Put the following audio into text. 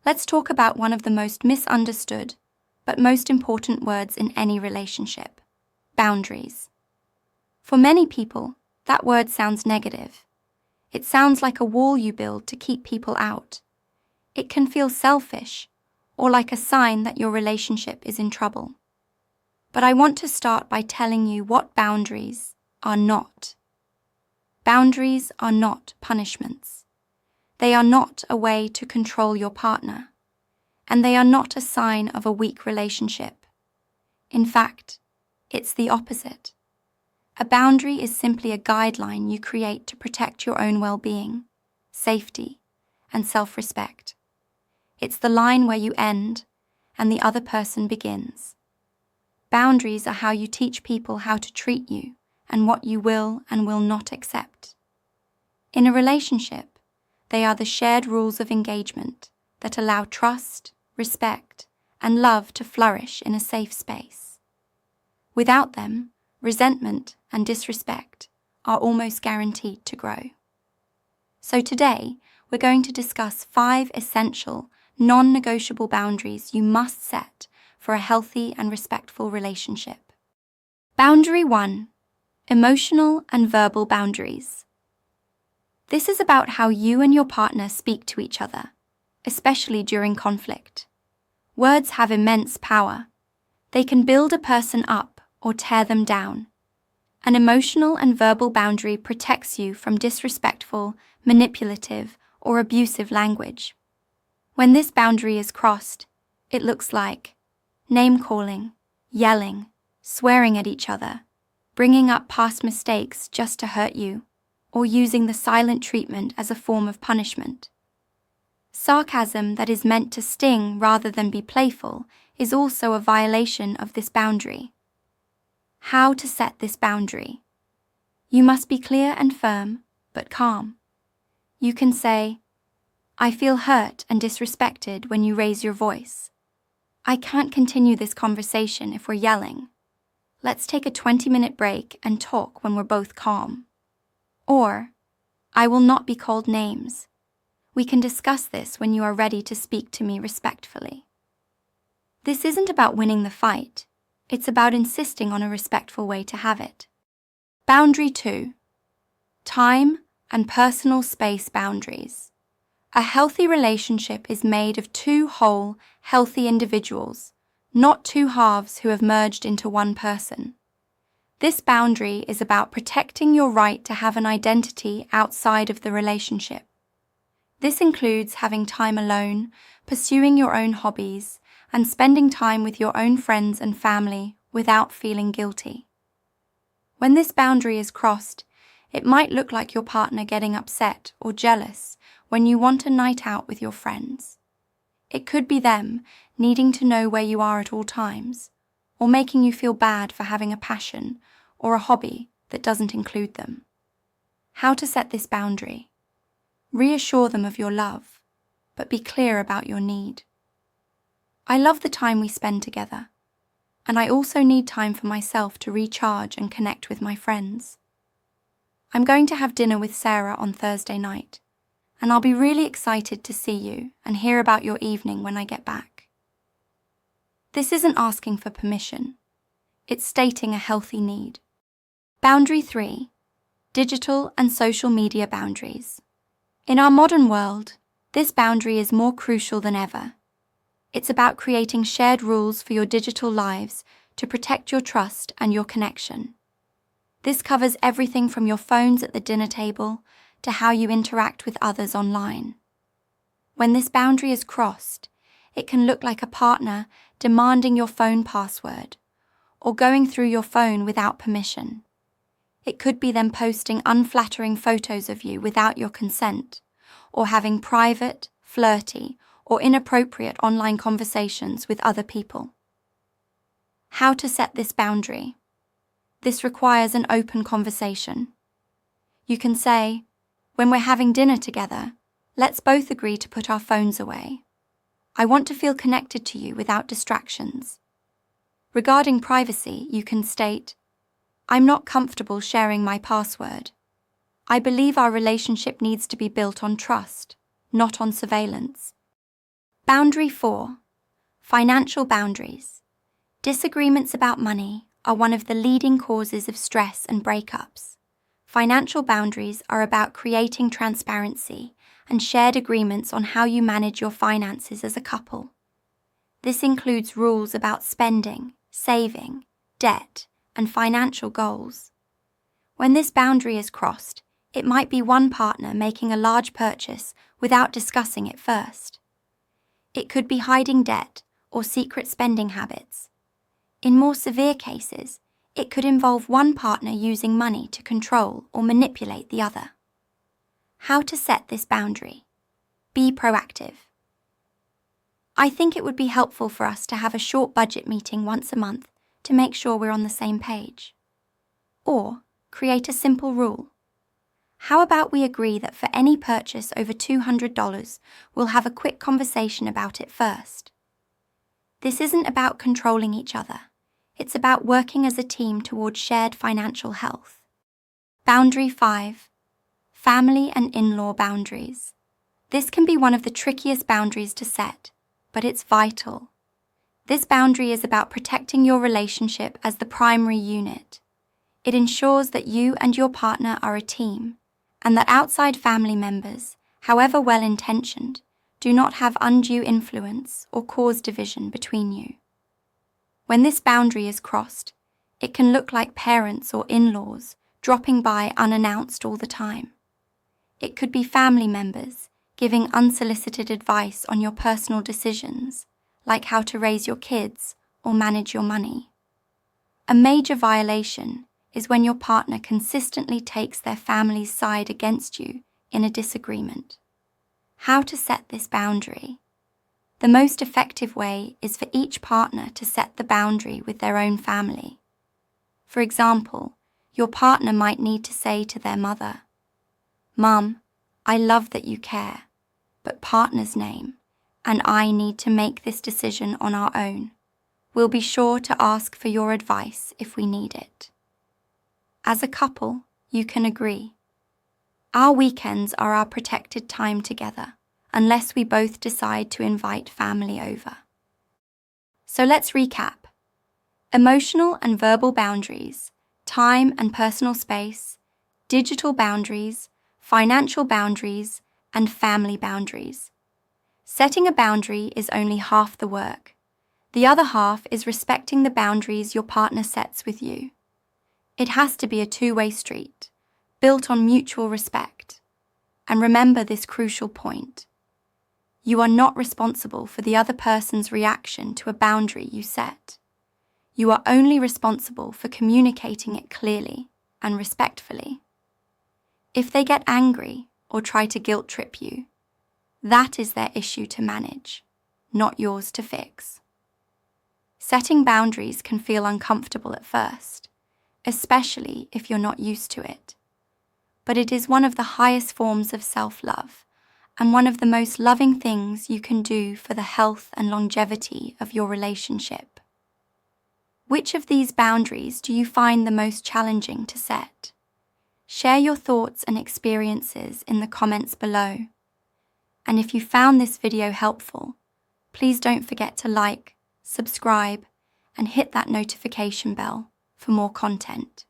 Let's talk about one of the most misunderstood, but most important words in any relationship: boundaries. For many people, that word sounds negative. It sounds like a wall you build to keep people out. It can feel selfish, or like a sign that your relationship is in trouble. But I want to start by telling you what boundaries are not. Boundaries are not punishments. They are not a way to control your partner, and they are not a sign of a weak relationship. In fact, it's the opposite. A boundary is simply a guideline you create to protect your own well-being, safety, and self-respect. It's the line where you end and the other person begins. Boundaries are how you teach people how to treat you and what you will and will not accept. In a relationship, they are the shared rules of engagement that allow trust, respect, and love to flourish in a safe space. Without them, resentment and disrespect are almost guaranteed to grow. So today, we're going to discuss 5 essential, non-negotiable boundaries you must set for a healthy and respectful relationship. Boundary 1. Emotional and verbal boundaries. This is about how you and your partner speak to each other, especially during conflict. Words have immense power. They can build a person up or tear them down. An emotional and verbal boundary protects you from disrespectful, manipulative, or abusive language. When this boundary is crossed, it looks like name-calling, yelling, swearing at each other, bringing up past mistakes just to hurt you, or using the silent treatment as a form of punishment. Sarcasm that is meant to sting rather than be playful is also a violation of this boundary. How to set this boundary? You must be clear and firm, but calm. You can say, "I feel hurt and disrespected when you raise your voice. I can't continue this conversation if we're yelling. Let's take a 20-minute break and talk when we're both calm." Or, "I will not be called names. We can discuss this when you are ready to speak to me respectfully." This isn't about winning the fight. It's about insisting on a respectful way to have it. Boundary 2. Time and personal space boundaries. A healthy relationship is made of 2 whole, healthy individuals, not 2 halves who have merged into one person. This boundary is about protecting your right to have an identity outside of the relationship. This includes having time alone, pursuing your own hobbies, and spending time with your own friends and family without feeling guilty. When this boundary is crossed, it might look like your partner getting upset or jealous when you want a night out with your friends. It could be them needing to know where you are at all times, or making you feel bad for having a passion or a hobby that doesn't include them. How to set this boundary? Reassure them of your love, but be clear about your need. I love the time we spend together, and I also need time for myself to recharge and connect with my friends. I'm going to have dinner with Sarah on Thursday night, and I'll be really excited to see you and hear about your evening when I get back. This isn't asking for permission. It's stating a healthy need. Boundary 3. Digital and social media boundaries. In our modern world, this boundary is more crucial than ever. It's about creating shared rules for your digital lives to protect your trust and your connection. This covers everything from your phones at the dinner table to how you interact with others online. When this boundary is crossed, it can look like a partner demanding your phone password or going through your phone without permission. It could be them posting unflattering photos of you without your consent, or having private, flirty, or inappropriate online conversations with other people. How to set this boundary? This requires an open conversation. You can say, "When we're having dinner together, let's both agree to put our phones away. I want to feel connected to you without distractions." Regarding privacy, you can state, "I'm not comfortable sharing my password. I believe our relationship needs to be built on trust, not on surveillance." Boundary 4. Financial boundaries. Disagreements about money are one of the leading causes of stress and breakups. Financial boundaries are about creating transparency and shared agreements on how you manage your finances as a couple. This includes rules about spending, saving, debt, and financial goals. When this boundary is crossed, it might be one partner making a large purchase without discussing it first. It could be hiding debt or secret spending habits. In more severe cases, it could involve one partner using money to control or manipulate the other. How to set this boundary? Be proactive. I think it would be helpful for us to have a short budget meeting once a month to make sure we're on the same page. Or create a simple rule. How about we agree that for any purchase over $200, we'll have a quick conversation about it first? This isn't about controlling each other. It's about working as a team towards shared financial health. Boundary 5. Family and in-law boundaries. This can be one of the trickiest boundaries to set, but it's vital. This boundary is about protecting your relationship as the primary unit. It ensures that you and your partner are a team, and that outside family members, however well-intentioned, do not have undue influence or cause division between you. When this boundary is crossed, it can look like parents or in-laws dropping by unannounced all the time. It could be family members giving unsolicited advice on your personal decisions, like how to raise your kids or manage your money. A major violation is when your partner consistently takes their family's side against you in a disagreement. How to set this boundary? The most effective way is for each partner to set the boundary with their own family. For example, your partner might need to say to their mother, "Mum, I love that you care, but partner's name, and I need to make this decision on our own. We'll be sure to ask for your advice if we need it." As a couple, you can agree. Our weekends are our protected time together, unless we both decide to invite family over. So let's recap. Emotional and verbal boundaries, time and personal space, digital boundaries, financial boundaries, and family boundaries. Setting a boundary is only half the work. The other half is respecting the boundaries your partner sets with you. It has to be a two-way street, built on mutual respect. And remember this crucial point. You are not responsible for the other person's reaction to a boundary you set. You are only responsible for communicating it clearly and respectfully. If they get angry or try to guilt trip you, that is their issue to manage, not yours to fix. Setting boundaries can feel uncomfortable at first, especially if you're not used to it. But it is one of the highest forms of self-love and one of the most loving things you can do for the health and longevity of your relationship. Which of these boundaries do you find the most challenging to set? Share your thoughts and experiences in the comments below. And if you found this video helpful, please don't forget to like, subscribe, and hit that notification bell for more content.